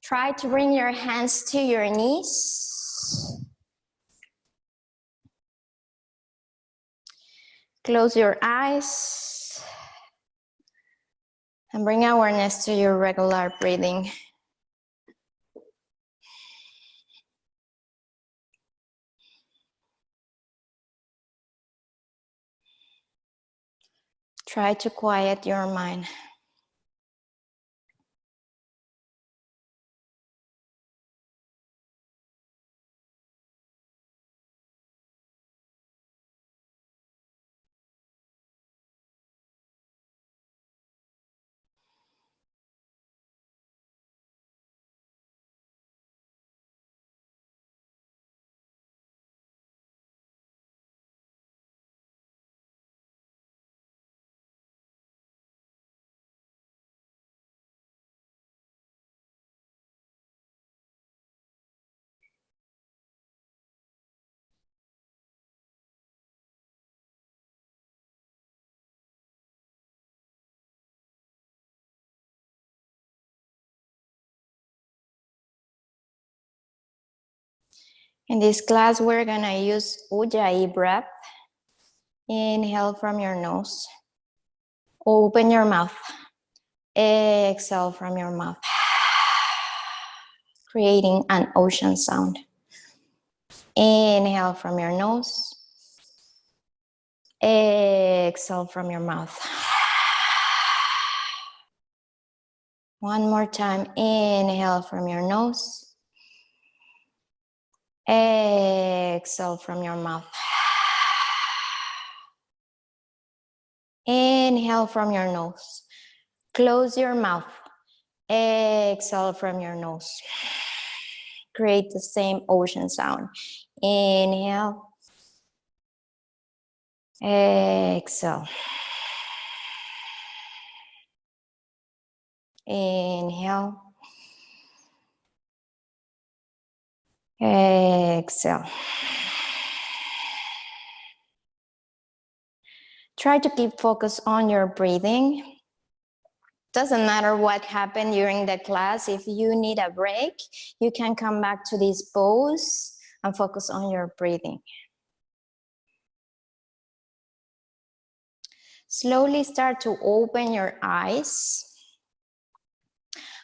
Try to bring your hands to your knees. Close your eyes and bring awareness to your regular breathing. Try to quiet your mind. In this class, we're gonna use Ujjayi breath. Inhale from your nose. Open your mouth. Exhale from your mouth. Creating an ocean sound. Inhale from your nose. Exhale from your mouth. One more time. Inhale from your nose. Exhale from your mouth. Inhale from your nose. Close your mouth. Exhale from your nose. Create the same ocean sound. Inhale. Exhale. Inhale. Exhale. Try to keep focus on your breathing. Doesn't matter what happened during the class. If you need a break, you can come back to this pose and focus on your breathing. Slowly start to open your eyes.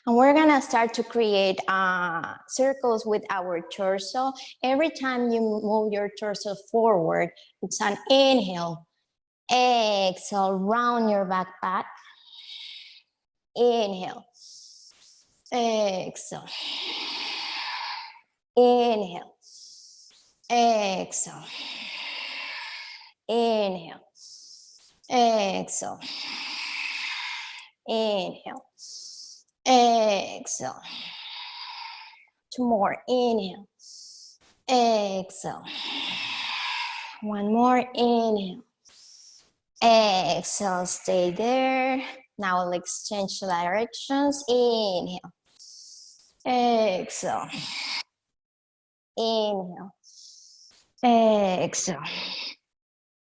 And we're gonna start to create circles with our torso. Every time you move your torso forward, it's an inhale. Exhale, round your back. Inhale. Exhale. Inhale. Exhale. Inhale. Exhale. Inhale. Exhale. Two more. Inhale. Exhale. One more. Inhale. Exhale. Stay there. Now let's change directions. Inhale. Exhale. Inhale. Exhale.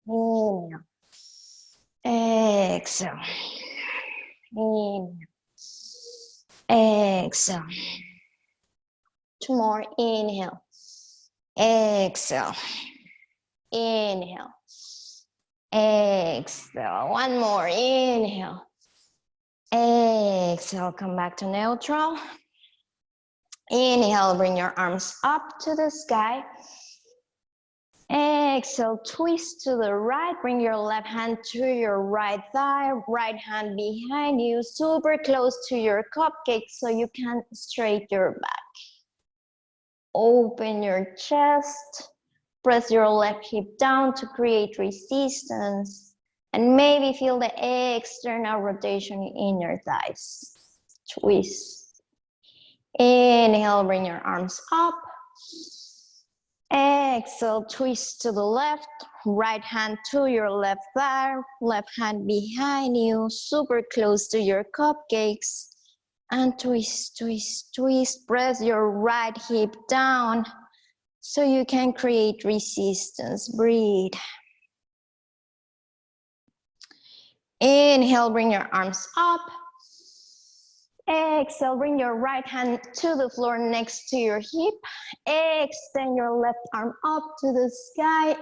Inhale. Exhale. Inhale. Exhale. Two more. Inhale. Exhale. Inhale. Exhale. One more. Inhale. Exhale. Come back to neutral. Inhale. Bring your arms up to the sky. Exhale. Twist to the right. Bring your left hand to your right thigh. Right hand behind you. Super close to your cupcake so you can straighten your back. Open your chest. Press your left hip down to create resistance. And maybe feel the external rotation in your thighs. Twist. Inhale, bring your arms up. Exhale, twist to the left. Right hand to your left thigh. Left hand behind you. Super close to your cupcakes. And twist, twist, twist. Press your right hip down so you can create resistance. Breathe. Inhale, bring your arms up. Exhale, bring your right hand to the floor next to your hip. Extend your left arm up to the sky.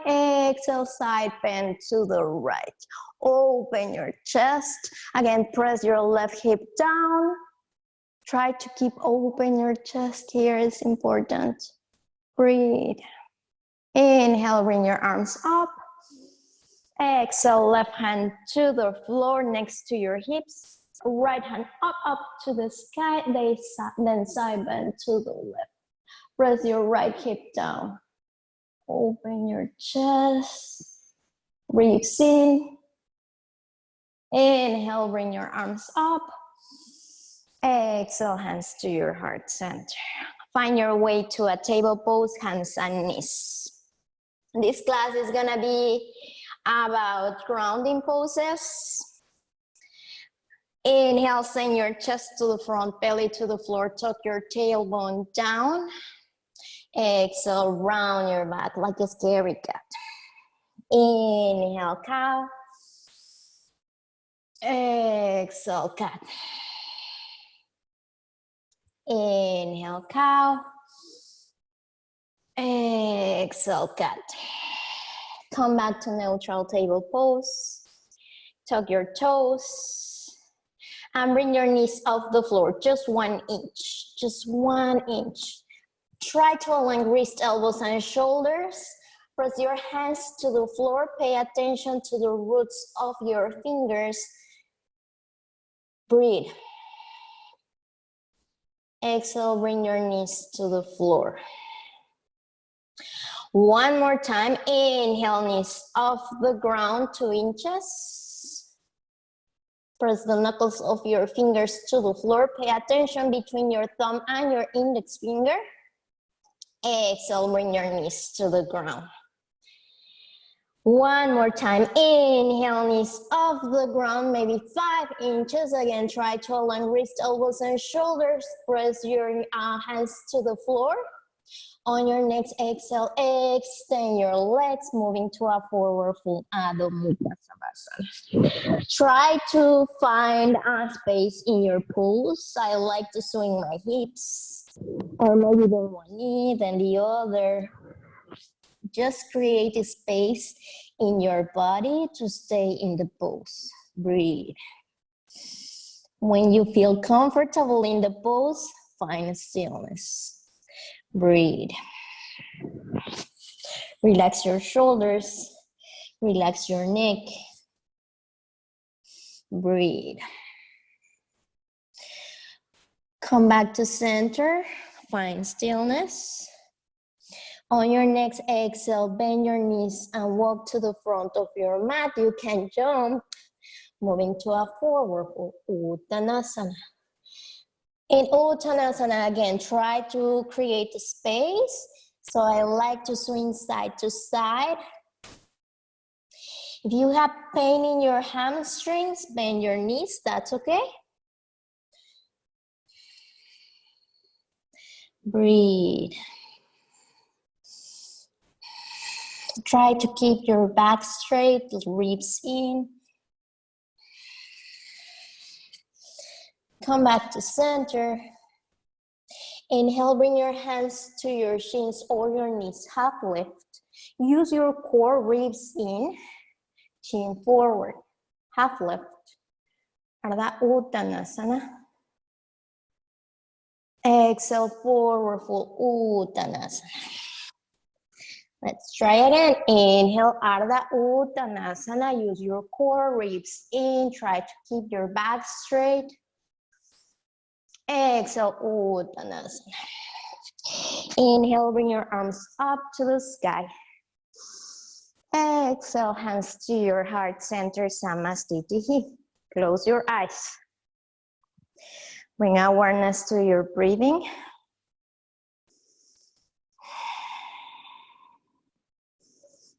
Exhale, side bend to the right. Open your chest. Again, press your left hip down. Try to keep open your chest here, it's important. Breathe. Inhale, bring your arms up. Exhale, left hand to the floor next to your hips. Right hand up to the sky, then side bend to the left. Press your right hip down. Open your chest. Breathe in. Inhale, bring your arms up. Exhale, hands to your heart center. Find your way to a table pose, hands and knees. This class is gonna be about grounding poses. Inhale, send your chest to the front, belly to the floor, tuck your tailbone down. Exhale, round your back like a scary cat. Inhale, cow. Exhale, cat. Inhale, cow. Exhale, cat. Come back to neutral table pose. Tuck your toes. And bring your knees off the floor, just 1 inch, just 1 inch. Try to align wrist, elbows, and shoulders. Press your hands to the floor. Pay attention to the roots of your fingers. Breathe. Exhale, bring your knees to the floor. One more time, inhale, knees off the ground, 2 inches. Press the knuckles of your fingers to the floor. Pay attention between your thumb and your index finger. Exhale, bring your knees to the ground. One more time, inhale, knees off the ground, maybe 5 inches. Again, try to align wrist, elbows, and shoulders. Press your hands to the floor. On your next exhale, extend your legs, moving to a forward fold, Adho Mukha Savasana. Try to find a space in your pose. I like to swing my hips, or maybe then one knee, then the other. Just create a space in your body to stay in the pose. Breathe. When you feel comfortable in the pose, find stillness. Breathe. Relax your shoulders. Relax your neck. Breathe. Come back to center. Find stillness. On your next exhale, bend your knees and walk to the front of your mat. You can jump, moving to a forward fold, Uttanasana. In Uttanasana, again, try to create a space. So I like to swing side to side. If you have pain in your hamstrings, bend your knees, that's okay. Breathe. Try to keep your back straight, ribs in. Come back to center. Inhale, bring your hands to your shins or your knees, half lift. Use your core, ribs in, chin forward, half lift. Ardha Uttanasana. Exhale, forward fold, Uttanasana. Let's try again. Inhale, Ardha Uttanasana. Use your core, ribs in. Try to keep your back straight. Exhale, Uttanasana. Inhale, bring your arms up to the sky. Exhale, hands to your heart center, Samastitihi. Close your eyes. Bring awareness to your breathing.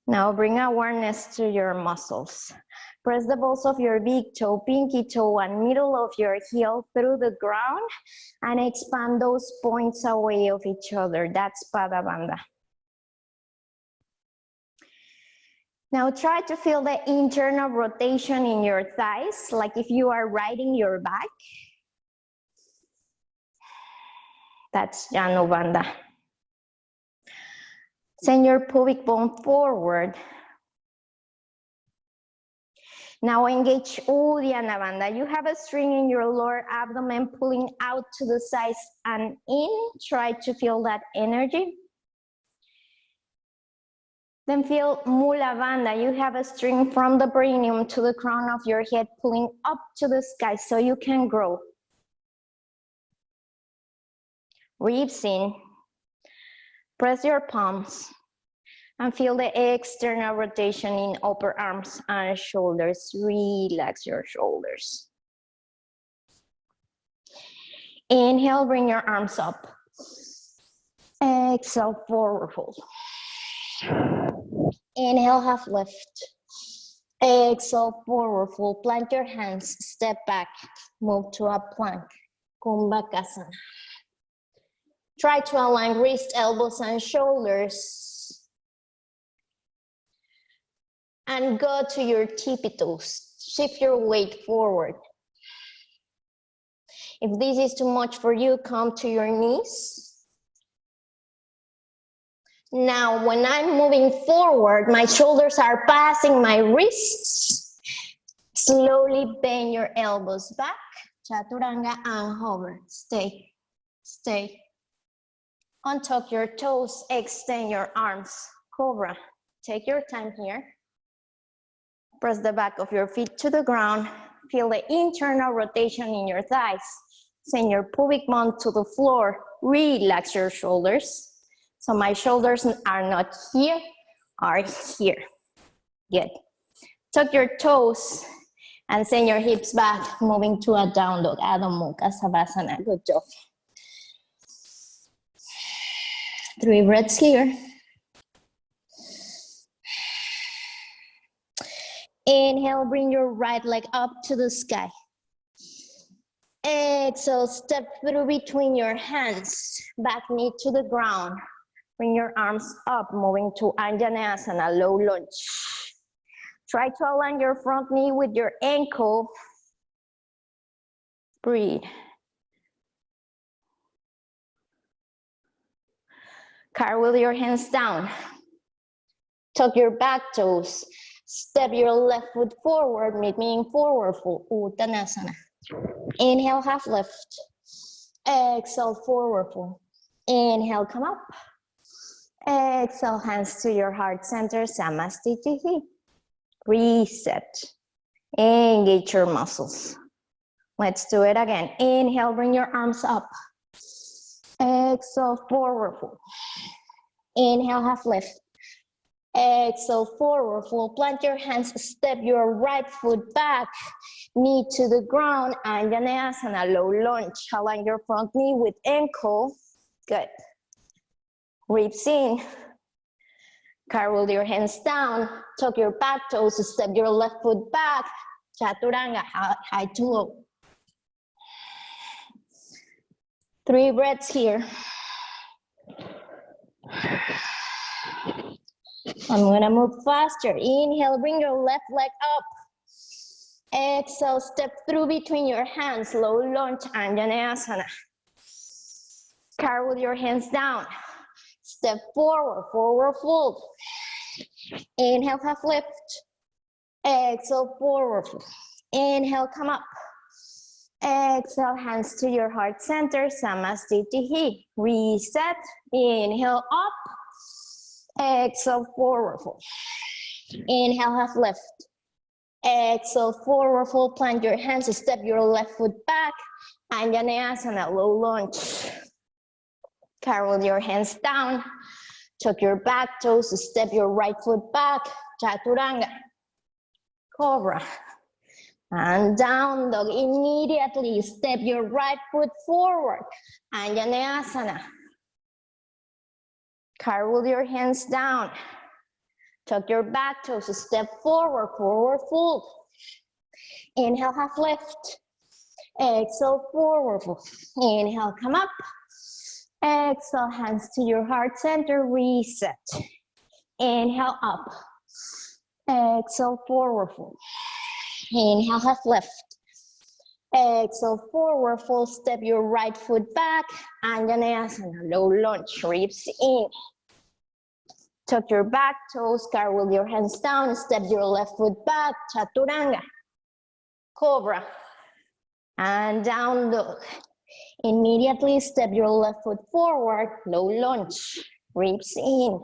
Now bring awareness to your muscles. Press the balls of your big toe, pinky toe, and middle of your heel through the ground and expand those points away of each other. That's Pada Bandha. Now try to feel the internal rotation in your thighs, like if you are riding your back. That's Llano Banda. Send your pubic bone forward. Now engage Uddiyana Bandha. You have a string in your lower abdomen pulling out to the sides and in. Try to feel that energy. Then feel Mula Bandha. You have a string from the perineum to the crown of your head pulling up to the sky so you can grow. Ribs in. Press your palms. And feel the external rotation in upper arms and shoulders. Relax your shoulders. Inhale, bring your arms up. Exhale, forward fold. Inhale, half lift. Exhale, forward fold. Plant your hands, step back, move to a plank. Kumbhakasana. Try to align wrist, elbows, and shoulders. And go to your tippy toes. Shift your weight forward. If this is too much for you, come to your knees. Now, when I'm moving forward, my shoulders are passing my wrists. Slowly bend your elbows back. Chaturanga and hover. Stay, stay. Untuck your toes, extend your arms. Cobra. Take your time here. Press the back of your feet to the ground. Feel the internal rotation in your thighs. Send your pubic bone to the floor. Relax your shoulders. So my shoulders are not here, are here. Good. Tuck your toes and send your hips back, moving to a down dog, Adho Mukha Savasana. Good job. 3 breaths here. Inhale, bring your right leg up to the sky. Exhale, step through between your hands, back knee to the ground. Bring your arms up, moving to Anjaneyasana, low lunge. Try to align your front knee with your ankle. Breathe. Cartwheel your hands down. Tuck your back toes. Step your left foot forward, meet me in forward fold, Uttanasana. Inhale, half lift. Exhale, forward fold. Inhale, come up. Exhale, hands to your heart center, Samastitihi. Reset. Engage your muscles. Let's do it again. Inhale, bring your arms up. Exhale, forward fold. Inhale, half lift. Exhale, forward fold. Plant your hands, step your right foot back, knee to the ground, Anjaneyasana, low lunge. Align your front knee with ankle. Good. Ribs in. Cartwheel your hands down. Tuck your back toes, step your left foot back. Chaturanga, high to low. 3 breaths here. I'm gonna move faster. Inhale, bring your left leg up. Exhale, step through between your hands, low lunge, Anjaneyasana. Cartwheel your hands down. Step forward, forward fold. Inhale, half lift. Exhale, forward fold. Inhale, come up. Exhale, hands to your heart center, Samastitihi. Reset. Inhale, up. Exhale, forward fold. Inhale, half lift. Exhale, forward fold. Plant your hands, step your left foot back. Anjaneyasana, low lunge. Cartwheel your hands down. Tuck your back toes, step your right foot back. Chaturanga. Cobra. And down dog. Immediately step your right foot forward. Anjaneyasana. Cartwheel your hands down. Tuck your back toes, step forward, forward fold. Inhale, half lift. Exhale, forward fold. Inhale, come up. Exhale, hands to your heart center, reset. Inhale, up. Exhale, forward fold. Inhale, half lift. Exhale, forward fold, step your right foot back. Anjaneyasana, low lunge, ribs in. Tuck your back toes, cartwheel your hands down, step your left foot back, chaturanga. Cobra. And down dog. Immediately step your left foot forward, low lunge, ribs in.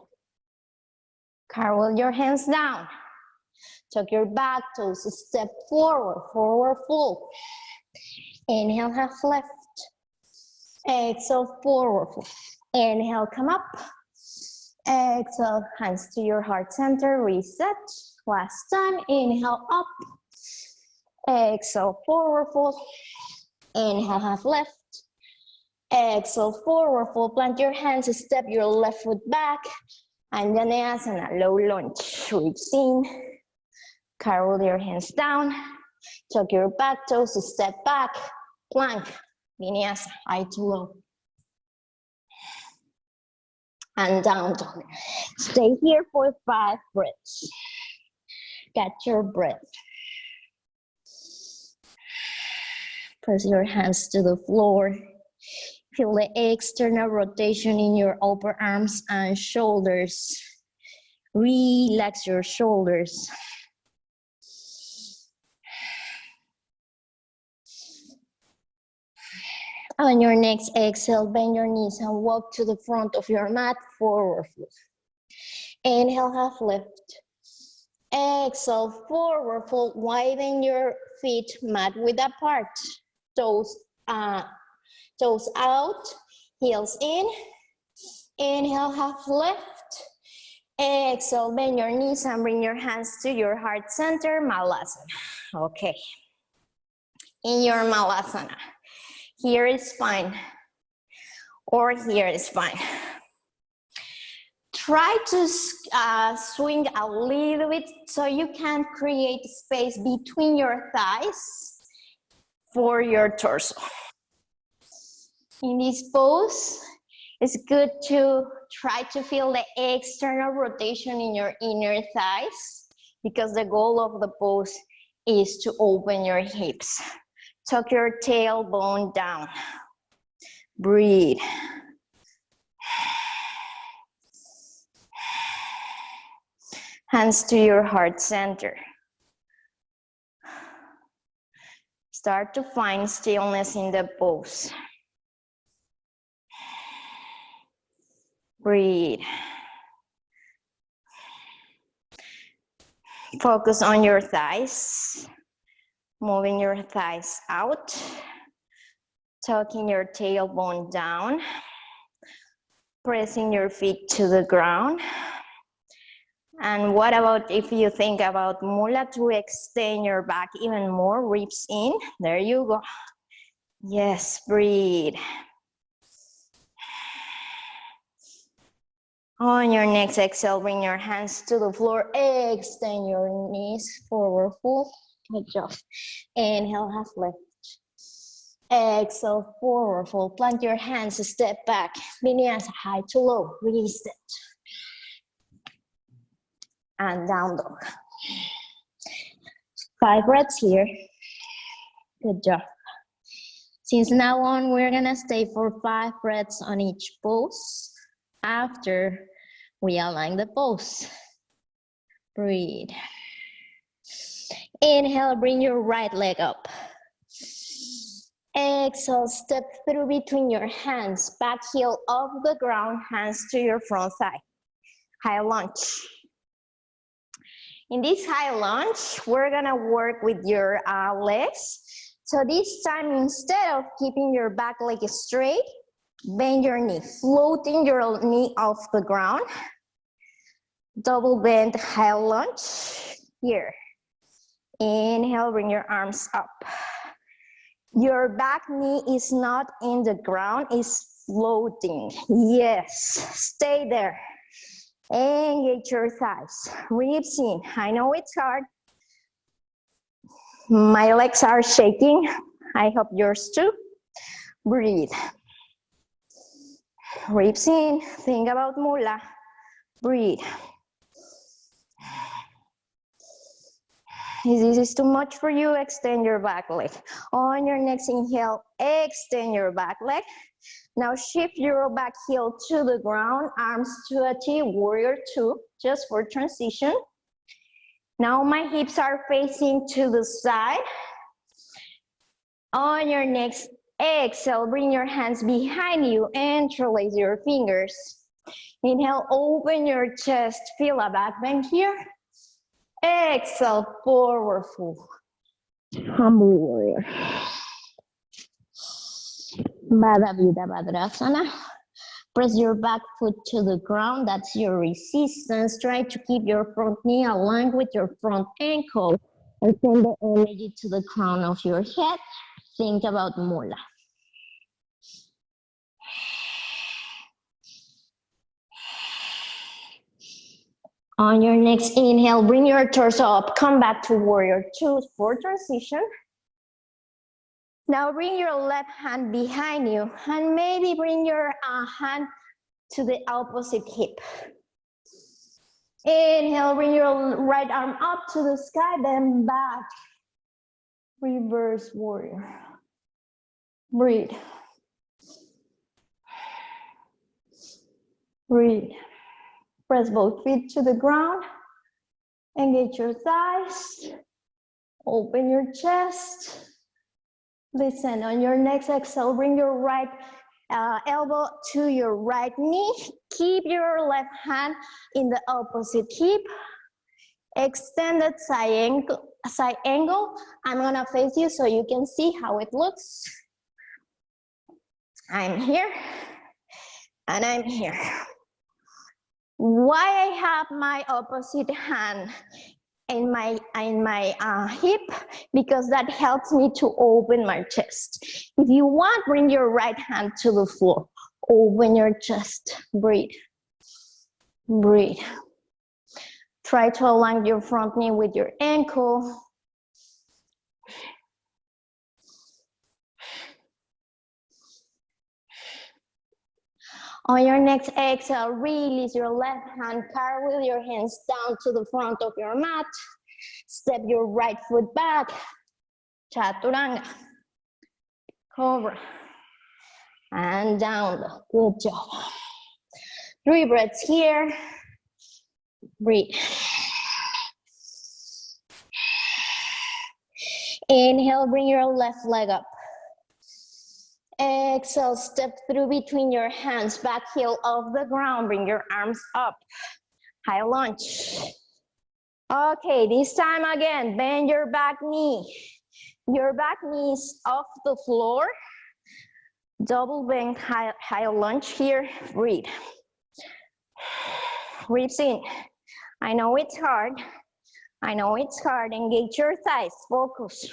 Cartwheel your hands down. Tuck your back toes, step forward, forward fold. Inhale, half left. Exhale, forward fold. Inhale, come up. Exhale, hands to your heart center, reset. Last time, inhale, up. Exhale, forward fold. Inhale, half left. Exhale, forward fold. Plant your hands, step your left foot back. Anjaneyasana, low lunge, ribs in. Cartwheel your hands down. Tuck your back toes, step back. Plank, vinyasa, high to low. And down dog. Stay here for 5 breaths. Catch your breath. Press your hands to the floor. Feel the external rotation in your upper arms and shoulders. Relax your shoulders. On your next exhale, bend your knees and walk to the front of your mat, forward fold. Inhale, half lift. Exhale, forward fold. Widen your feet mat width apart. Toes out, heels in. Inhale, half lift. Exhale, bend your knees and bring your hands to your heart center, Malasana. Okay. In your Malasana. Here is fine, or here is fine. Try to swing a little bit so you can create space between your thighs for your torso. In this pose, it's good to try to feel the external rotation in your inner thighs because the goal of the pose is to open your hips. Tuck your tailbone down. Breathe. Hands to your heart center. Start to find stillness in the pose. Breathe. Focus on your thighs. Moving your thighs out. Tucking your tailbone down. Pressing your feet to the ground. And what about if you think about mula to extend your back even more, ribs in? There you go. Yes, breathe. On your next exhale, bring your hands to the floor. Extend your knees forward fold. Good job. Inhale, half lift. Exhale, forward fold. Plant your hands, step back. Vinyasa, high to low. Reset. And down dog. 5 breaths here. Good job. Since now on, we're gonna stay for 5 breaths on each pose after we align the pose. Breathe. Inhale, bring your right leg up. Exhale, step through between your hands, back heel off the ground, hands to your front thigh. High lunge. In this high lunge, we're gonna work with your legs. So this time, instead of keeping your back leg straight, bend your knee, floating your knee off the ground. Double bend high lunge here. Inhale, bring your arms up. Your back knee is not in the ground, it's floating. Yes, stay there. Engage your thighs, ribs in. I know it's hard. My legs are shaking. I hope yours too. Breathe. Ribs in, think about mula. Breathe. If this is too much for you, extend your back leg. On your next inhale, extend your back leg. Now shift your back heel to the ground, arms to a T, warrior two, just for transition. Now my hips are facing to the side. On your next exhale, bring your hands behind you, interlace your fingers. Inhale, open your chest, feel a back bend here. Exhale, forward fold. Humble warrior. Baddha Vidya Bhadrasana. Press your back foot to the ground. That's your resistance. Try to keep your front knee aligned with your front ankle. And send the energy to the crown of your head. Think about Mula. On your next inhale, bring your torso up. Come back to warrior two for transition. Now bring your left hand behind you and maybe bring your hand to the opposite hip. Inhale, bring your right arm up to the sky, then back. Reverse warrior. Breathe. Breathe. Press both feet to the ground. Engage your thighs. Open your chest. Listen, on your next exhale, bring your right elbow to your right knee. Keep your left hand in the opposite hip. Extended side angle. I'm gonna face you so you can see how it looks. I'm here and I'm here. Why I have my opposite hand in my hip? Because that helps me to open my chest. If you want, bring your right hand to the floor. Open your chest. Breathe. Breathe. Try to align your front knee with your ankle. On your next exhale, release your left hand, carry your hands down to the front of your mat. Step your right foot back. Chaturanga. Cobra. And down. Good job. 3 breaths here. Breathe. Inhale, bring your left leg up. Exhale, step through between your hands, back heel off the ground, bring your arms up. High lunge. Okay, this time again, bend your back knee. Your back knee is off the floor. Double bend, high lunge here, breathe. Ribs in. I know it's hard. I know it's hard. Engage your thighs, focus.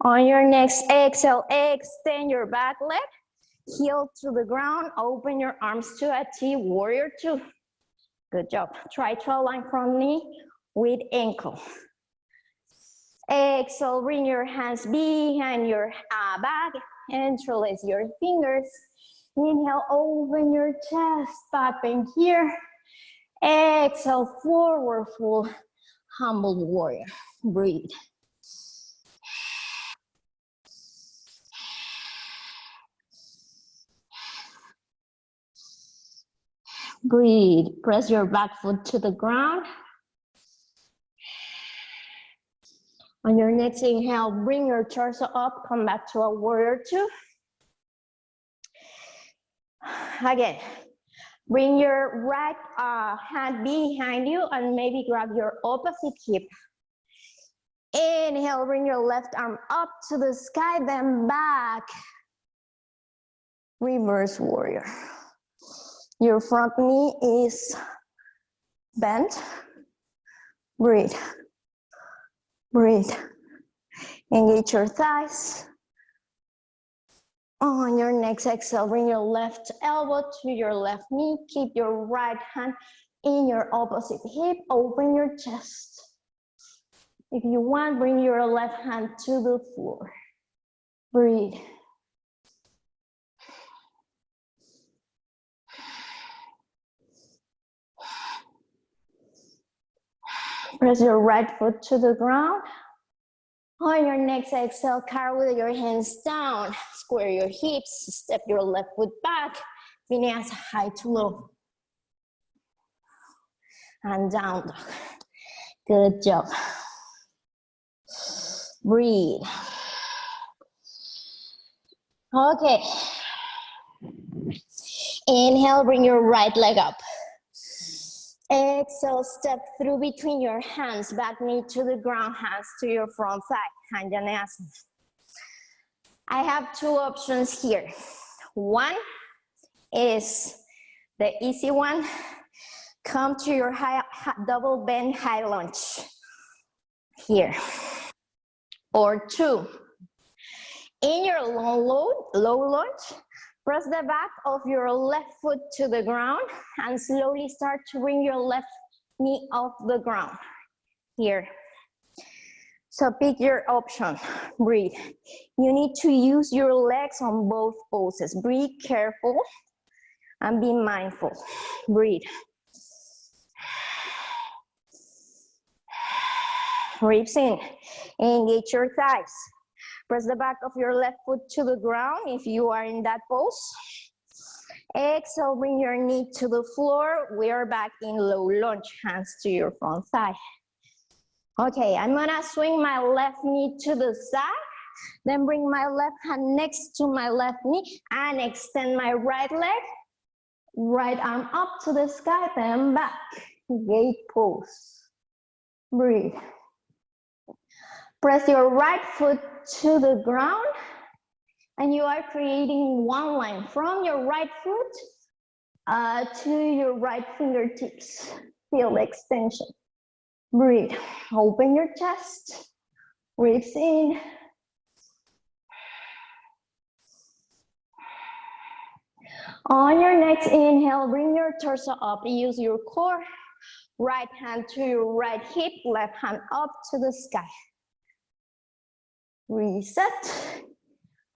On your next exhale, extend your back leg, heel to the ground, open your arms to a T, warrior two. Good job. Try to align front knee with ankle. Exhale, bring your hands behind your back, interlace your fingers. Inhale, open your chest, back bend here. Exhale, forward fold, humble warrior. Breathe. Breathe. Press your back foot to the ground. On your next inhale, bring your torso up, come back to a warrior two. Again, bring your right hand behind you and maybe grab your opposite hip. Inhale, bring your left arm up to the sky, then back. Reverse warrior. Your front knee is bent. Breathe. Breathe. Engage your thighs. On your next exhale, bring your left elbow to your left knee. Keep your right hand in your opposite hip. Open your chest. If you want, bring your left hand to the floor. Breathe. Press your right foot to the ground. On your next exhale, cartwheel your hands down. Square your hips. Step your left foot back. Vinyasa high to low. And down dog. Good job. Breathe. Okay. Inhale, bring your right leg up. Exhale, step through between your hands, back knee to the ground, hands to your front thigh, Anjaneyasana. I have two options here. One is the easy one. Come to your double bend high lunge here. Or two, in your low lunge, press the back of your left foot to the ground and slowly start to bring your left knee off the ground here. So pick your option, breathe. You need to use your legs on both poses. Breathe careful and be mindful. Breathe. Ribs in, engage your thighs. Press the back of your left foot to the ground if you are in that pose. Exhale, bring your knee to the floor. We are back in low lunge, hands to your front thigh. Okay, I'm gonna swing my left knee to the side, then bring my left hand next to my left knee and extend my right leg. Right arm up to the sky, then back. Gate pose. Breathe. Press your right foot to the ground and you are creating one line from your right foot to your right fingertips. Feel the extension. Breathe. Open your chest. Ribs in. On your next inhale, bring your torso up. Use your core. Right hand to your right hip, left hand up to the sky. Reset.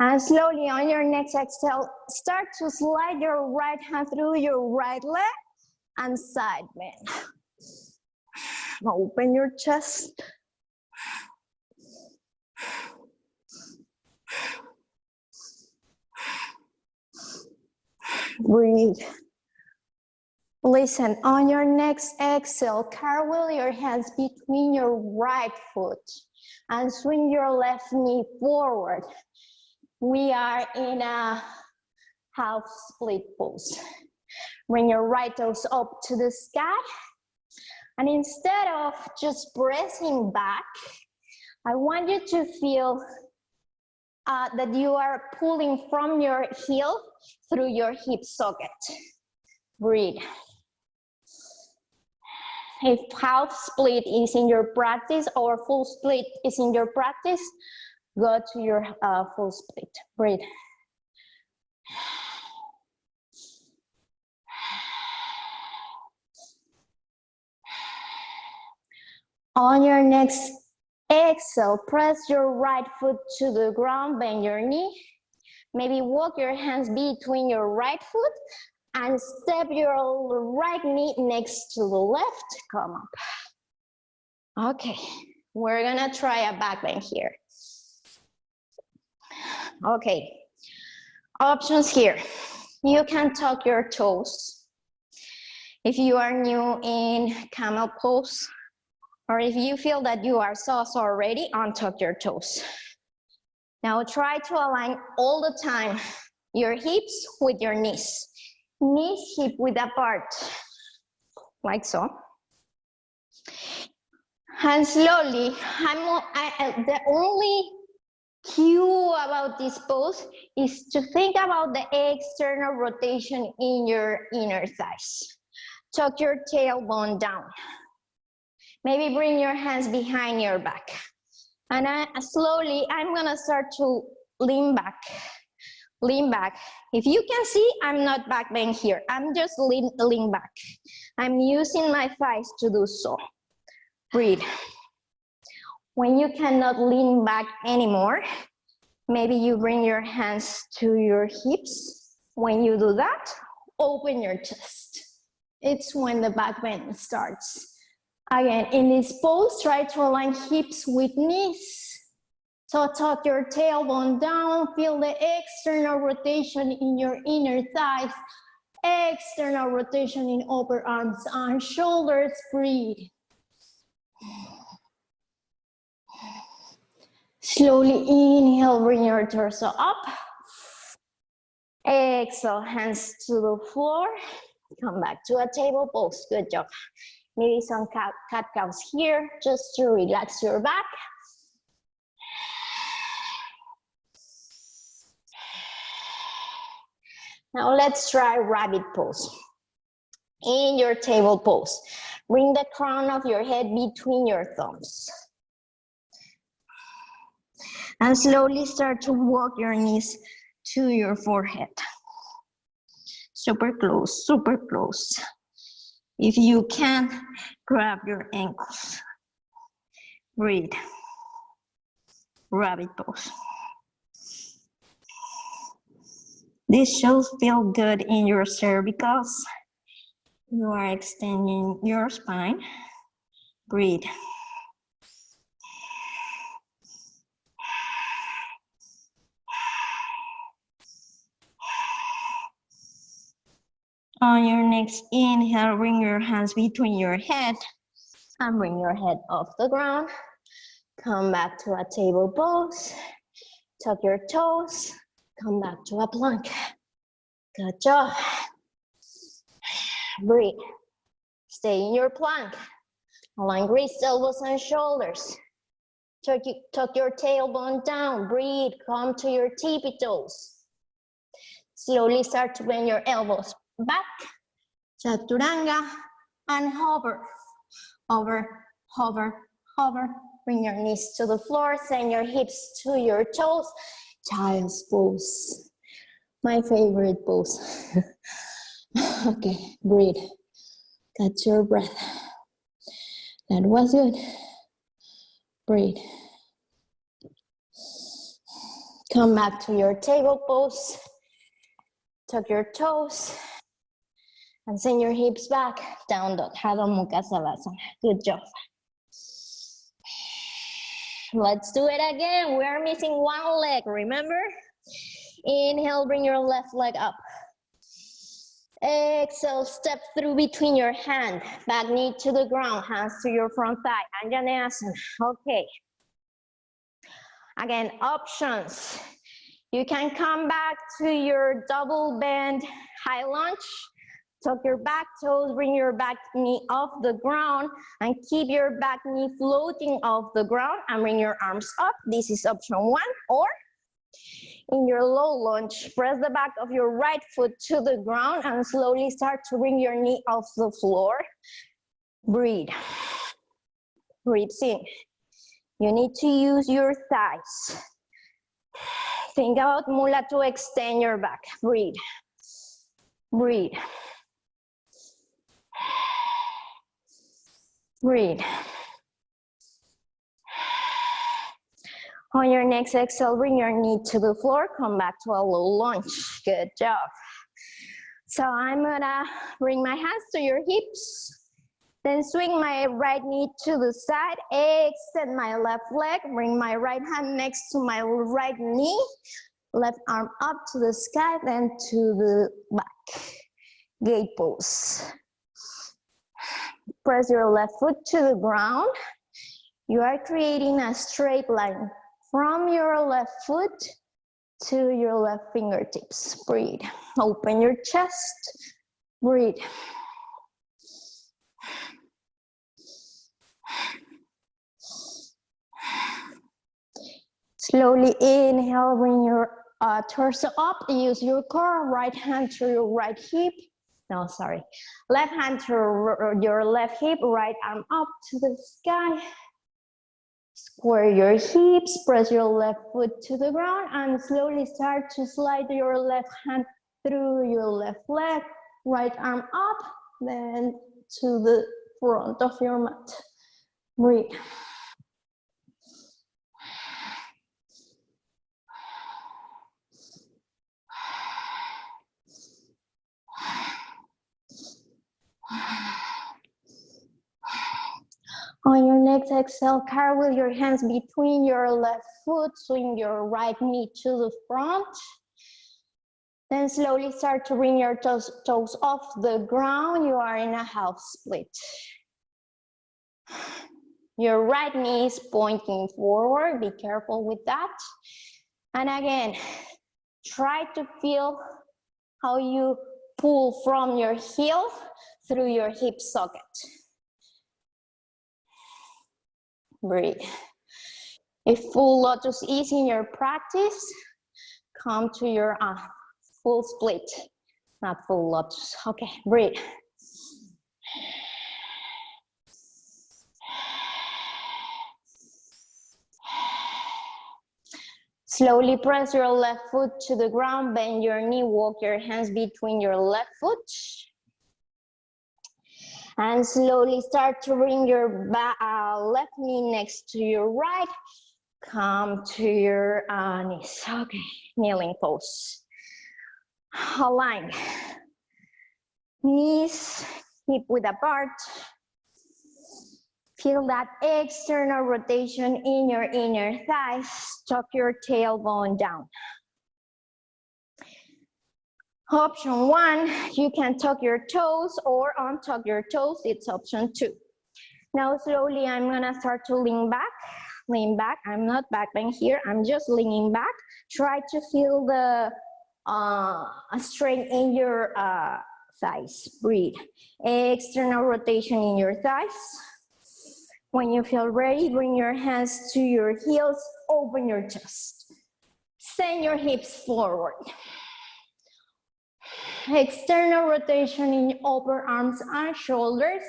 And slowly on your next exhale, start to slide your right hand through your right leg and side bend. Open your chest. Breathe. Listen, on your next exhale, cartwheel your hands between your right foot and swing your left knee forward. We are in a half split pose. Bring your right toes up to the sky. And instead of just pressing back, I want you to feel that you are pulling from your heel through your hip socket. Breathe. If half split is in your practice or full split is in your practice, go to your full split. Breathe. On your next exhale, press your right foot to the ground, bend your knee. Maybe walk your hands between your right foot and step your right knee next to the left. Come up. Okay, we're gonna try a back bend here. Okay, options here. You can tuck your toes. If you are new in camel pose, or if you feel that you are sauce already, untuck your toes. Now try to align all the time your hips with your knees. Knees hip width apart, like so. And slowly, the only cue about this pose is to think about the external rotation in your inner thighs. Tuck your tailbone down. Maybe bring your hands behind your back. And slowly, I'm gonna start to lean back. Lean back. If you can see, I'm not back bend here. I'm just lean back. I'm using my thighs to do so. Breathe. When you cannot lean back anymore, maybe you bring your hands to your hips. When you do that, open your chest. It's when the back bend starts. Again, in this pose, try to align hips with knees. So tuck your tailbone down, feel the external rotation in your inner thighs, external rotation in upper arms and shoulders, breathe. Slowly inhale, bring your torso up. Exhale, hands to the floor. Come back to a table pose, good job. Maybe some cat cows here, just to relax your back. Now let's try rabbit pose. In your table pose, bring the crown of your head between your thumbs. And slowly start to walk your knees to your forehead. Super close, super close. If you can, grab your ankles. Breathe. Rabbit pose. This should feel good in your cervicals. You are extending your spine. Breathe. On your next inhale, bring your hands between your head and bring your head off the ground. Come back to a table pose. Tuck your toes. Come back to a plank. Good job. Breathe. Stay in your plank. Align wrists, elbows, and shoulders. Tuck your tailbone down. Breathe. Come to your tippy toes. Slowly start to bend your elbows back. Chaturanga and hover. Hover, hover, hover. Bring your knees to the floor. Send your hips to your toes. Child's pose. My favorite pose. Okay, breathe. Catch your breath. That was good. Breathe. Come back to your table pose. Tuck your toes. And send your hips back. Down dog, Adho Mukha Savasana. Good job. Let's do it again. We are missing one leg, remember? Inhale, bring your left leg up. Exhale, step through between your hand. Back knee to the ground, hands to your front thigh. Anjaneyasana. Okay. Again, options. You can come back to your double bend high lunge. Tuck your back toes, bring your back knee off the ground and keep your back knee floating off the ground and bring your arms up. This is option one. Or in your low lunge, press the back of your right foot to the ground and slowly start to bring your knee off the floor. Breathe. Breathe in. You need to use your thighs. Think about mula to extend your back. Breathe. Breathe. Breathe. On your next exhale, bring your knee to the floor. Come back to a low lunge. Good job. So I'm gonna bring my hands to your hips. Then swing my right knee to the side. Extend my left leg. Bring my right hand next to my right knee. Left arm up to the sky, then to the back. Gate pose. Press your left foot to the ground. You are creating a straight line from your left foot to your left fingertips. Breathe. Open your chest. Breathe. Slowly inhale, bring your torso up. Use your core, right hand to your right hip. No, sorry. Left hand to your left hip, right arm up to the sky. Square your hips, press your left foot to the ground and slowly start to slide your left hand through your left leg, right arm up, then to the front of your mat. Breathe. next exhale, cartwheel your hands between your left foot, swing your right knee to the front. Then slowly start to bring your toes off the ground. You are in a half split. Your right knee is pointing forward. Be careful with that. And again, try to feel how you pull from your heel through your hip socket. Breathe. If full lotus is in your practice, come to your full split, not full lotus. Okay, breathe. Slowly press your left foot to the ground, bend your knee, walk your hands between your left foot. And slowly start to bring your left knee next to your right. Come to your knees. Okay, kneeling pose. Align. Knees hip width apart. Feel that external rotation in your inner thighs. Tuck your tailbone down. Option 1, you can tuck your toes or untuck your toes. It's option 2. Now slowly I'm gonna start to lean back. Lean back. I'm not backbend here. I'm just leaning back. Try to feel the strength in your thighs. Breathe. External rotation in your thighs. When you feel ready, bring your hands to your heels. Open your chest. Send your hips forward. External rotation in upper arms and shoulders.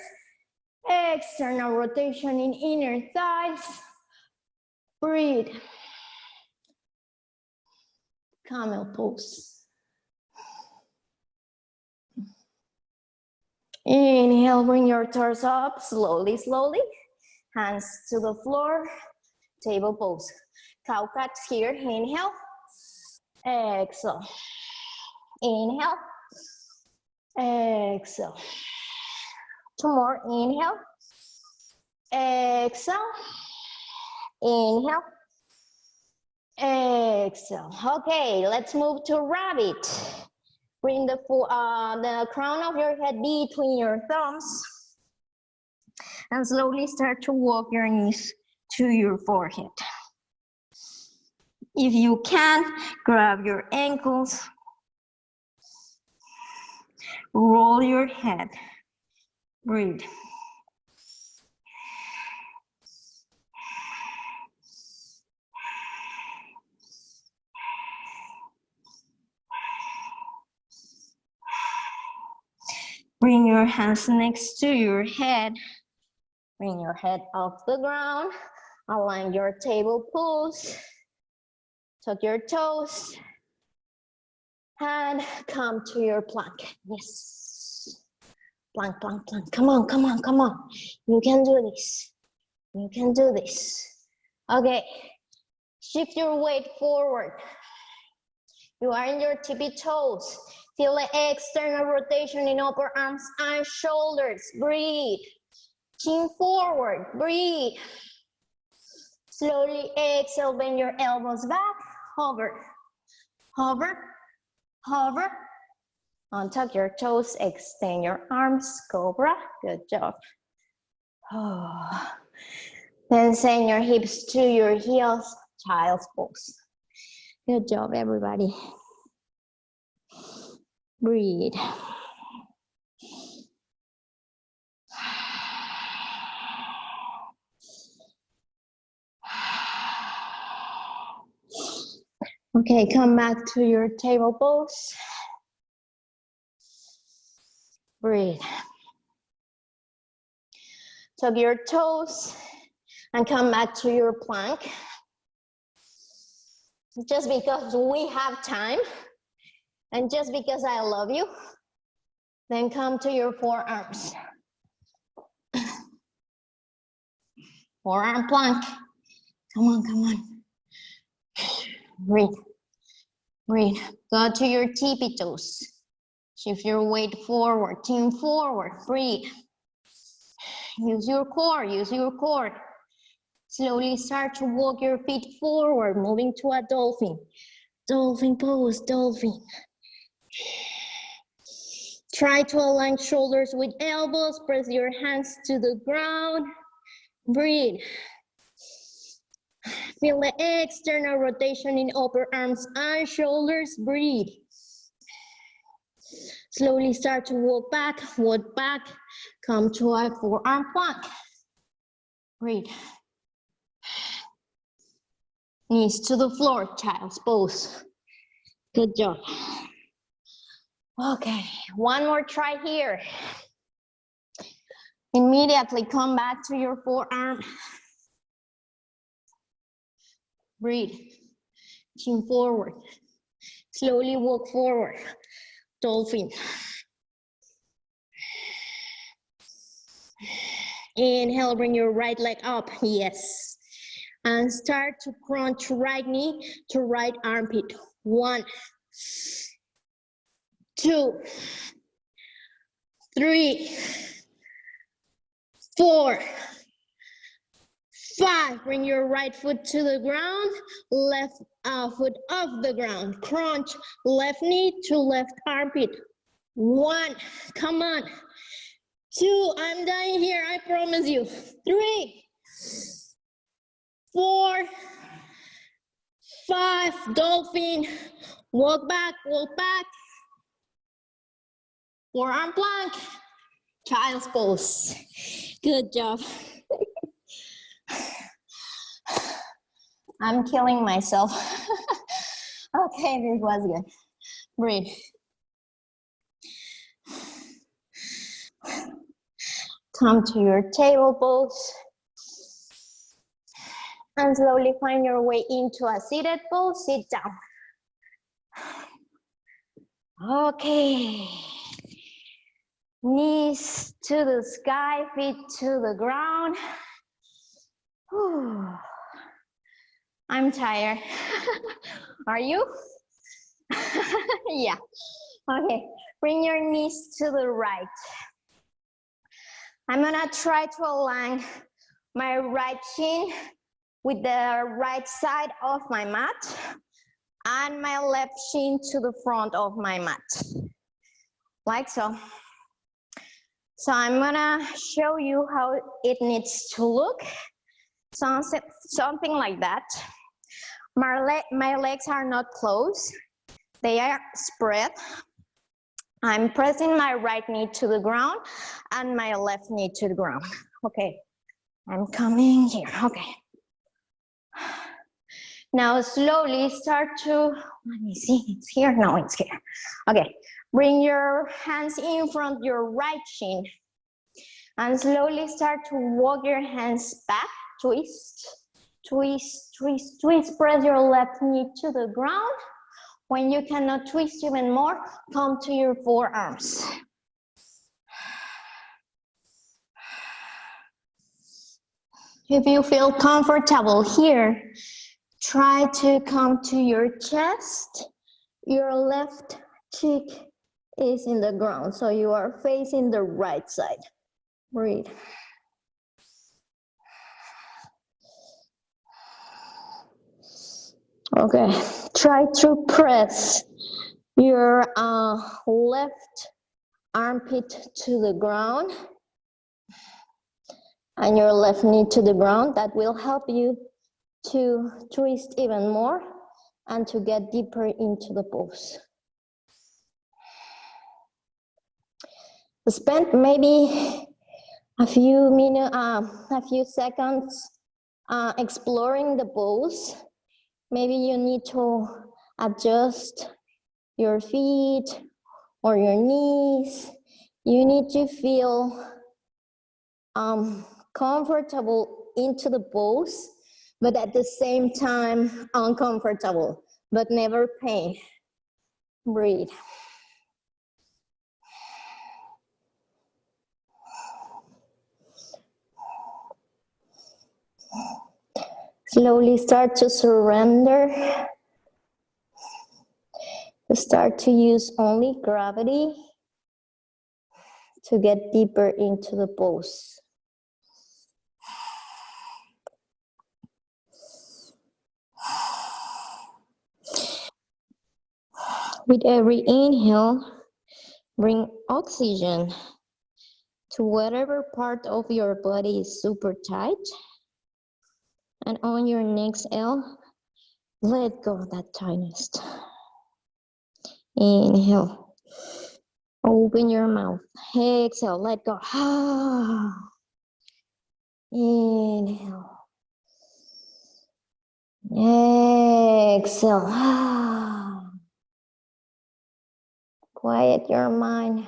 External rotation in inner thighs. Breathe. Camel pose. Inhale, bring your torso up, slowly, slowly. Hands to the floor, table pose. Cow cat here, inhale. Exhale. Inhale. Exhale. 2 more, inhale. Exhale. Inhale. Exhale. Okay, let's move to rabbit. Bring the crown of your head between your thumbs. And slowly start to walk your knees to your forehead. If you can, grab your ankles. Roll your head. Breathe. Bring your hands next to your head. Bring your head off the ground. Align your table pose. Tuck your toes. And come to your plank. Yes. Plank, plank, plank. Come on, come on, come on. You can do this. You can do this. Okay. Shift your weight forward. You are in your tippy toes. Feel the external rotation in upper arms and shoulders. Breathe. Chin forward. Breathe. Slowly exhale, bend your elbows back. Hover. Hover. Hover. Untuck your toes. Extend your arms. Cobra. Good job. Oh. Then send your hips to your heels. Child's pose. Good job, everybody. Breathe. Okay, come back to your table pose. Breathe. Tuck your toes and come back to your plank. Just because we have time and just because I love you, then come to your forearms. Forearm plank. Come on, come on. Breathe. Breathe. Go to your tippy toes. Shift your weight forward, chin forward. Breathe. Use your core, use your core. Slowly start to walk your feet forward, moving to a dolphin. Dolphin pose, dolphin. Try to align shoulders with elbows, press your hands to the ground. Breathe. Feel the external rotation in upper arms and shoulders. Breathe. Slowly start to walk back, come to a forearm plank. Breathe. Knees to the floor, child's pose. Good job. Okay, one more try here. Immediately come back to your forearm. Breathe. Chin forward. Slowly walk forward. Dolphin. Inhale, bring your right leg up. Yes. And start to crunch right knee to right armpit. 1, 2, 3, 4, 5. Bring your right foot to the ground, left foot off the ground. Crunch left knee to left armpit. 1, come on. 2, I'm dying here, I promise you. 3, 4, 5, dolphin. Walk back, forearm plank, child's pose. Good job. I'm killing myself. Okay, this was good. Breathe. Come to your table pose. And slowly find your way into a seated pose. Sit down. Okay. Knees to the sky, feet to the ground. Whew. I'm tired. Are you? Yeah. Okay. Bring your knees to the right. I'm gonna try to align my right shin with the right side of my mat and my left shin to the front of my mat, like so. So I'm gonna show you how it needs to look, something like that. My legs are not closed, they are spread. I'm pressing my right knee to the ground and my left knee to the ground. Okay, I'm coming here, okay. Now slowly start to, let me see, it's here, no, it's here. Okay, bring your hands in front of your right shin and slowly start to walk your hands back, twist, twist, twist, twist, press your left knee to the ground. When you cannot twist even more, come to your forearms. If you feel comfortable here, try to come to your chest. Your left cheek is in the ground, so you are facing the right side. Breathe. Okay, try to press your left armpit to the ground and your left knee to the ground. That will help you to twist even more and to get deeper into the pose. Spend maybe a few minutes, a few seconds exploring the pose. Maybe you need to adjust your feet or your knees. You need to feel comfortable into the pose, but at the same time uncomfortable, but never pain. Breathe. Slowly start to surrender. Start to use only gravity to get deeper into the pose. With every inhale, bring oxygen to whatever part of your body is super tight. And on your next exhale, let go of that tightness. Inhale. Open your mouth. Exhale, let go. Inhale. Exhale. Quiet your mind.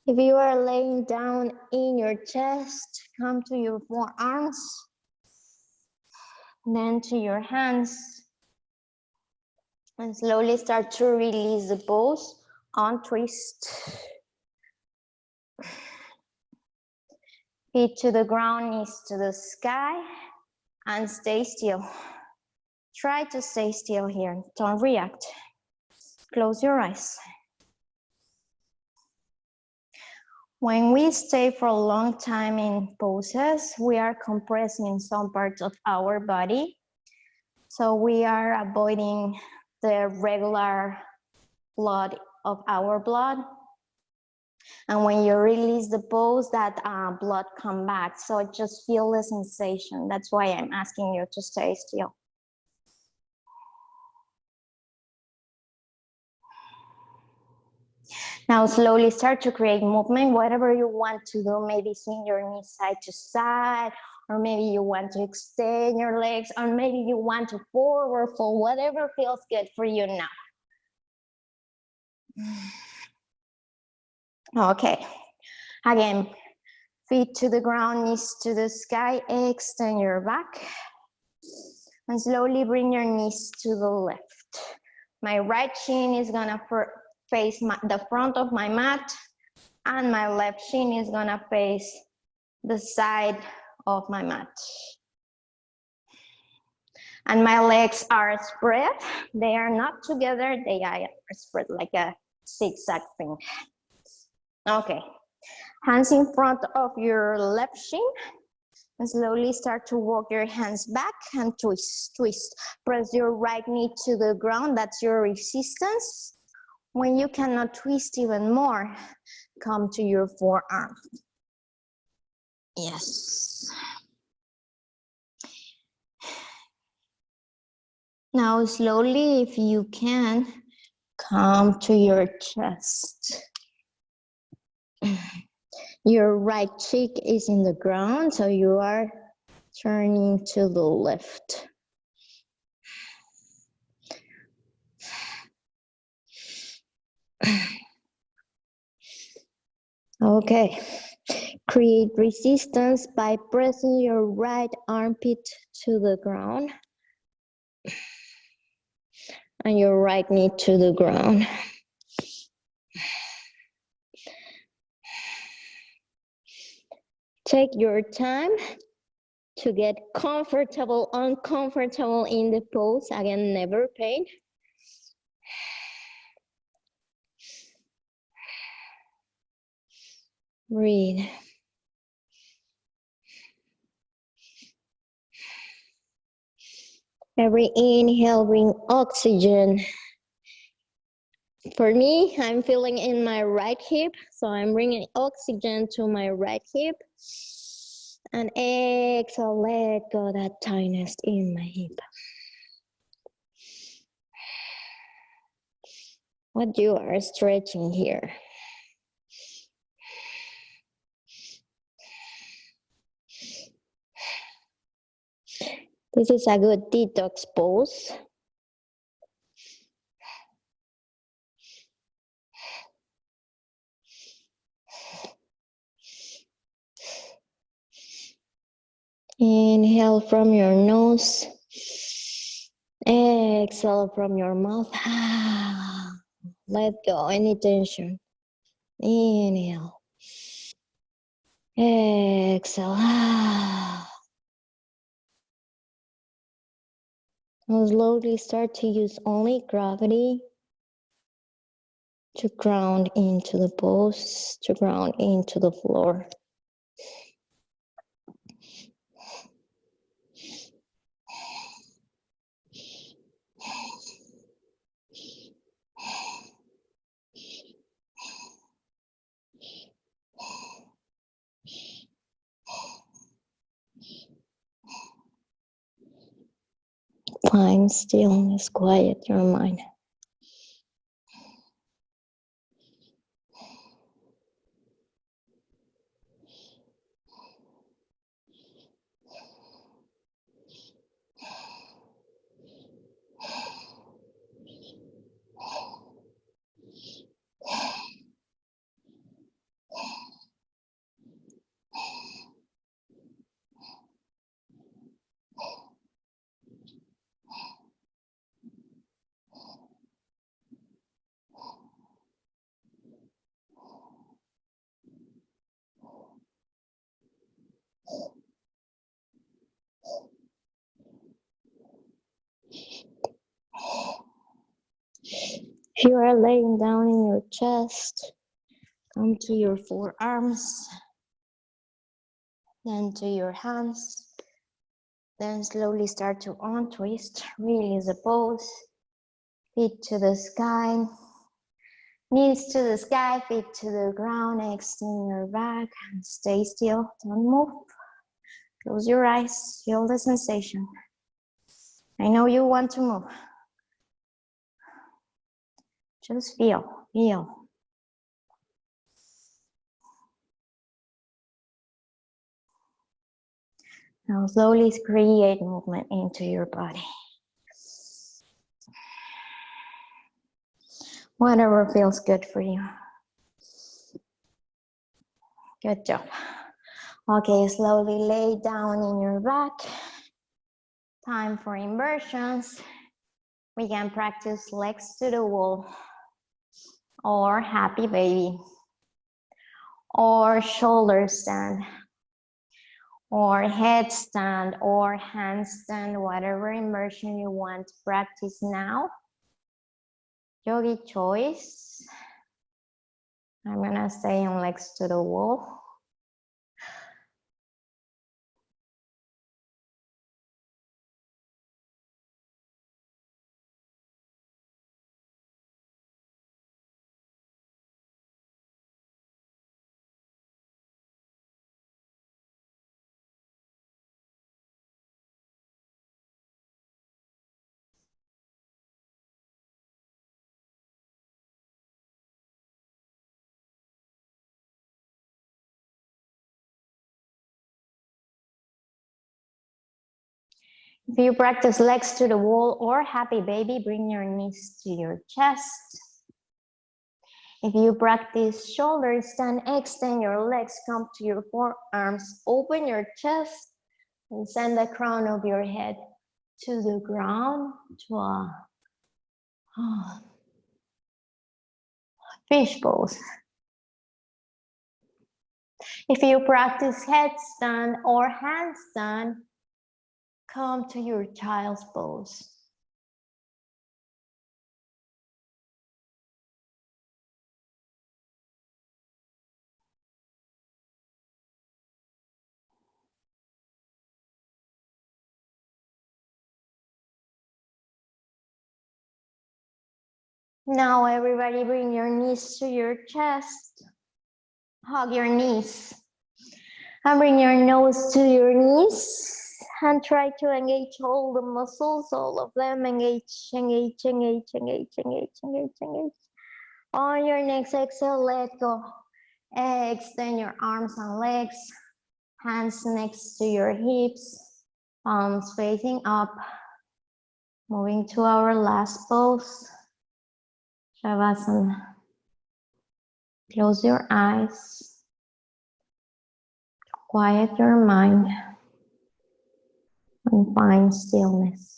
If you are laying down in your chest, come to your forearms, then to your hands, and slowly start to release the balls on twist. Feet to the ground, knees to the sky, and stay still. Try to stay still here, don't react. Close your eyes. When we stay for a long time in poses, we are compressing some parts of our body. So we are avoiding the regular blood of our blood. And when you release the pose, that blood come back. So just feel the sensation. That's why I'm asking you to stay still. Now slowly start to create movement, whatever you want to do, maybe swing your knees side to side, or maybe you want to extend your legs, or maybe you want to forward fold, whatever feels good for you now. Okay, again, feet to the ground, knees to the sky, extend your back, and slowly bring your knees to the left. My right shin is gonna face the front of my mat, and my left shin is gonna face the side of my mat. And my legs are spread. They are not together, they are spread like a zigzag thing. Okay, hands in front of your left shin, and slowly start to walk your hands back and twist, twist. Press your right knee to the ground, that's your resistance. When you cannot twist even more, come to your forearm. Yes. Now slowly, if you can, come to your chest. Your right cheek is in the ground, so you are turning to the left. Okay, create resistance by pressing your right armpit to the ground and your right knee to the ground. Take your time to get comfortable, uncomfortable in the pose. Again, never pain. Breathe. Every inhale, bring oxygen. For me, I'm feeling in my right hip, so I'm bringing oxygen to my right hip. And exhale, let go that tightness in my hip. What you are stretching here. This is a good detox pose. Inhale from your nose. Exhale from your mouth. Let go any tension. Inhale. Exhale. Now slowly start to use only gravity to ground into the pose, to ground into the floor. Find stillness, quiet your mind. If you are laying down in your chest, come to your forearms, then to your hands, then slowly start to untwist, release the pose, feet to the sky, knees to the sky, feet to the ground, extend your back, and stay still, don't move. Close your eyes, feel the sensation. I know you want to move. Just feel, feel. Now slowly create movement into your body. Whatever feels good for you. Good job. Okay, slowly lay down in your back. Time for inversions. We can practice legs to the wall, or happy baby, or shoulder stand, or headstand, or handstand, whatever inversion you want to practice now. Yogi choice. I'm gonna stay on legs to the wall. If you practice legs to the wall or happy baby, bring your knees to your chest. If you practice shoulders, then extend your legs, come to your forearms, open your chest, and send the crown of your head to the ground, to a fish pose. If you practice headstand or handstand, come to your child's pose. Now everybody bring your knees to your chest. Hug your knees. And bring your nose to your knees. And try to engage all the muscles, all of them. Engage, engage, engage, engage, engage, engage, engage. On your next exhale, let go. Extend your arms and legs. Hands next to your hips. Palms facing up. Moving to our last pose, Shavasana. Close your eyes. Quiet your mind and find stillness.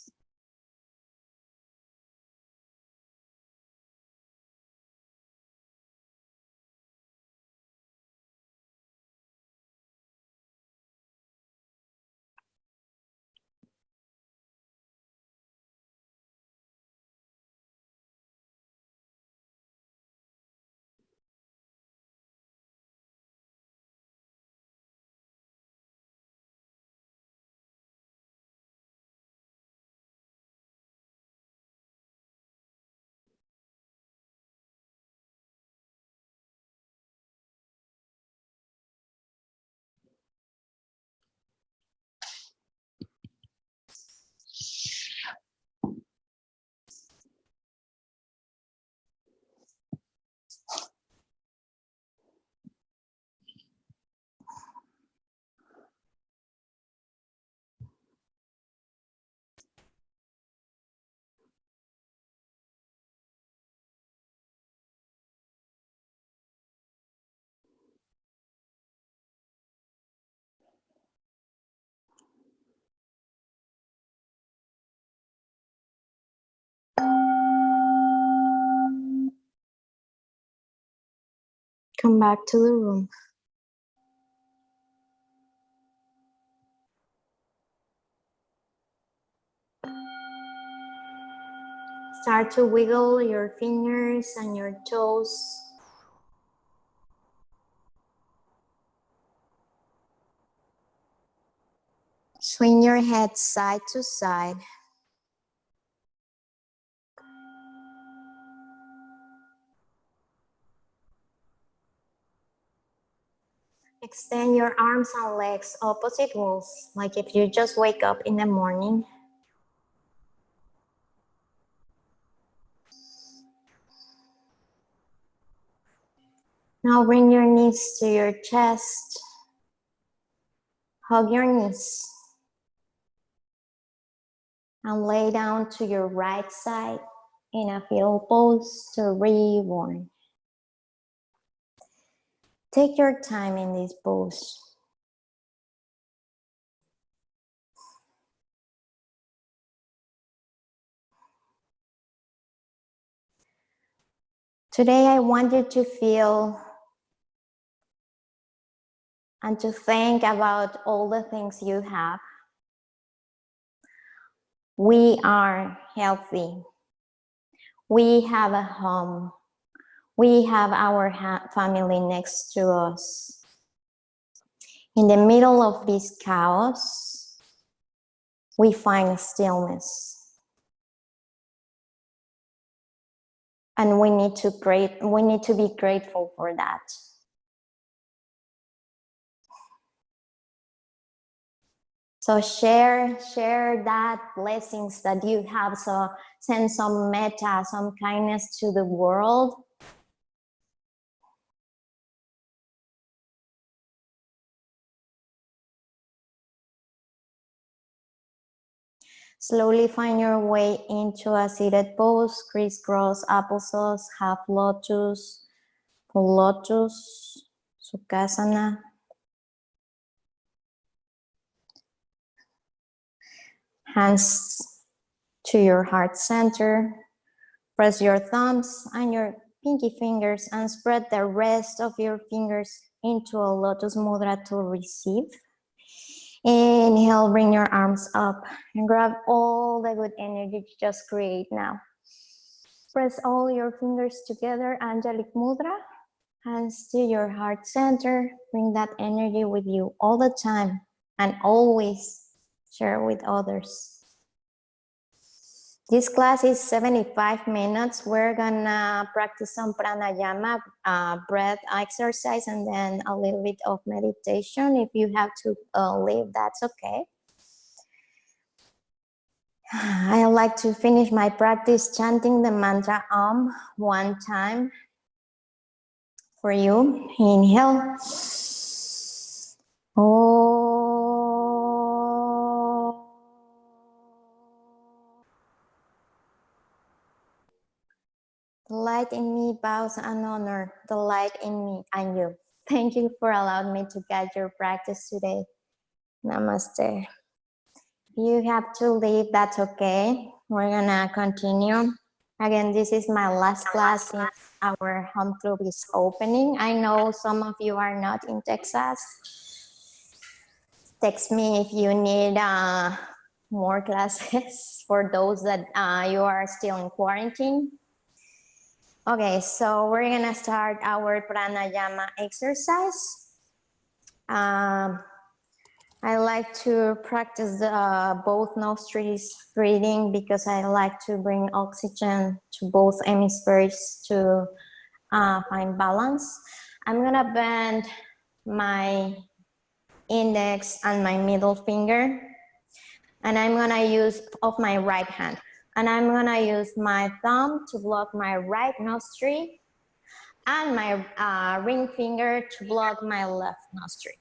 Come back to the room. Start to wiggle your fingers and your toes. Swing your head side to side. Extend your arms and legs opposite walls, like if you just wake up in the morning. Now bring your knees to your chest. Hug your knees. And lay down to your right side in a fetal pose to reborn. Take your time in this pose. Today I want you to feel and to think about all the things you have. We are healthy. We have a home. We have our family next to us. In the middle of this chaos, we find stillness. And we need to be grateful for that. So share that blessings that you have. So send some metta, some kindness to the world. Slowly find your way into a seated pose, crisscross applesauce, half lotus, full lotus, Sukhasana. Hands to your heart center. Press your thumbs and your pinky fingers and spread the rest of your fingers into a lotus mudra to receive. Inhale, bring your arms up and grab all the good energy you just create now. Press all your fingers together, Angelic Mudra. Hands to your heart center. Bring that energy with you all the time and always share with others. This class is 75 minutes. We're gonna practice some pranayama, breath exercise, and then a little bit of meditation. If you have to leave, that's okay. I like to finish my practice chanting the mantra Om one time for you. Inhale. Om. light in me bows and honor the light in me and you. Thank you for allowing me to guide your practice today. Namaste. You have to leave, that's okay. We're gonna continue. Again, this is my last class since our home club is opening. I know some of you are not in Texas. Text me if you need more classes for those that you are still in quarantine. Okay, so we're gonna start our pranayama exercise. I like to practice both nostrils breathing because I like to bring oxygen to both hemispheres to find balance. I'm gonna bend my index and my middle finger, and I'm gonna use of my right hand, and I'm gonna use my thumb to block my right nostril and my ring finger to block my left nostril.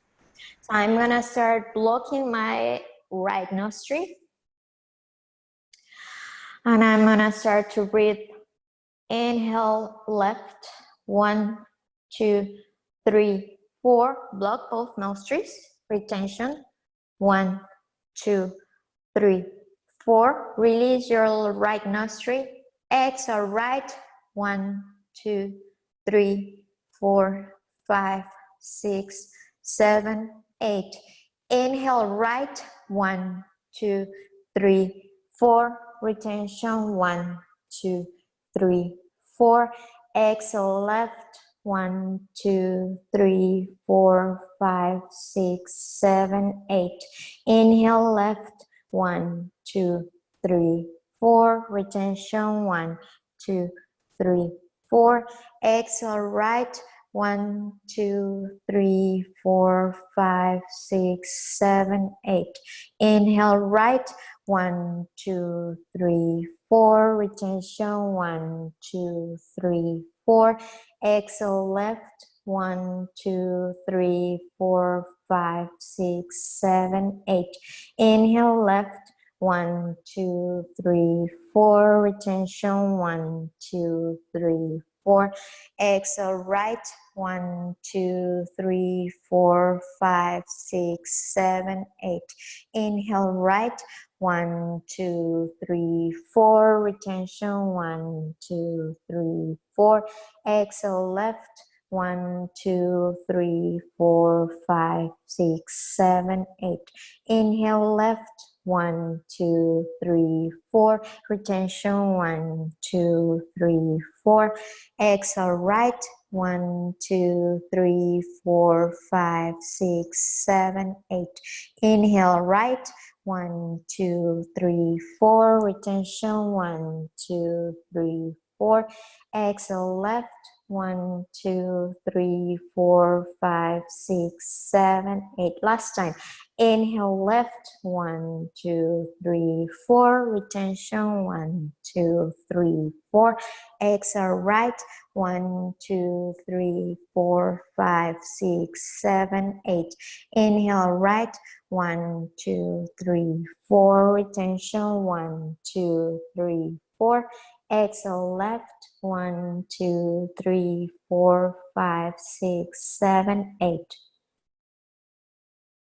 So I'm gonna start blocking my right nostril, and I'm gonna start to breathe. Inhale left, 1, 2, 3, 4. Block both nostrils, retention, 1, 2, 3, 4. Release your right nostril. Exhale right, 1, 2, 3, 4, 5, 6, 7, 8. Inhale right, 1, 2, 3, 4. Retention, 1, 2, 3, 4. Exhale left, 1, 2, 3, 4, 5, 6, 7, 8. Inhale left, 1, 2, 3, 4. Retention, 1, 2, 3, 4. Exhale right, 1, 2, 3, 4, 5, 6, 7, 8. Inhale right, 1, 2, 3, 4. Retention, 1, 2, 3, 4. Exhale left, 1, 2, 3, 4, 5, 6, 7, 8. Inhale left, 1, 2, 3, 4. Retention, 1, 2, 3, 4. Exhale right, 1, 2, 3, 4, 5, 6, 7, 8. Inhale right, 1, 2, 3, 4. Retention, 1, 2, 3, 4. Exhale left, 1, 2, 3, 4, 5, 6, 7, 8. Inhale left, 1, 2, 3, 4. Retention, 1, 2, 3, 4. Exhale right, 1, 2, 3, 4, 5, 6, 7, 8. Inhale right, 1, 2, 3, 4. Retention, 1, 2, 3, 4. Exhale left, 1, 2, 3, 4, 5, 6, 7, 8. Last time. Inhale left, 1, 2, 3, 4. Retention, 1, 2, 3, 4. Exhale right, 1, 2, 3, 4, 5, 6, 7, 8. Inhale right, 1, 2, 3, 4. Retention, 1, 2, 3, 4. Exhale left, 1, 2, 3, 4, 5, 6, 7, 8.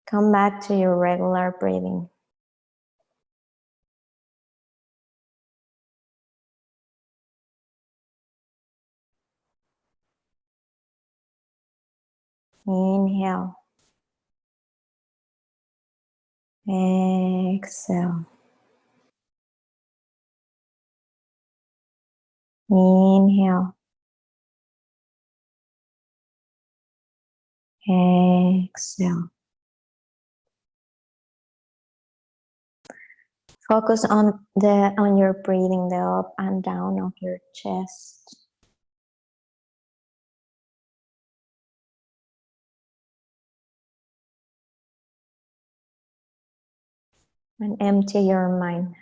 Come back to your regular breathing. Inhale. Exhale. Inhale. Exhale. Focus on your breathing, the up and down of your chest. And empty your mind.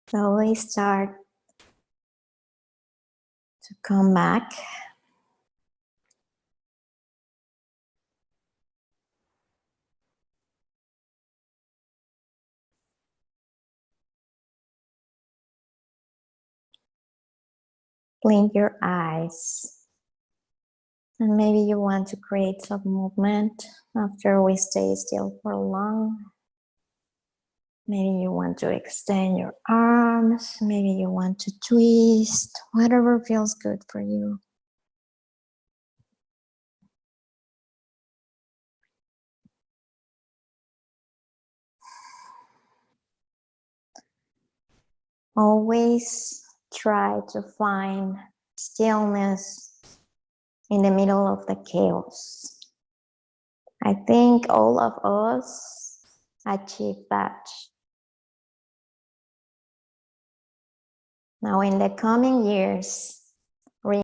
Slowly start to come back. Blink your eyes. And maybe you want to create some movement after we stay still for long. Maybe you want to extend your arms. Maybe you want to twist, whatever feels good for you. Always try to find stillness in the middle of the chaos. I think all of us achieve that. Now in the coming years,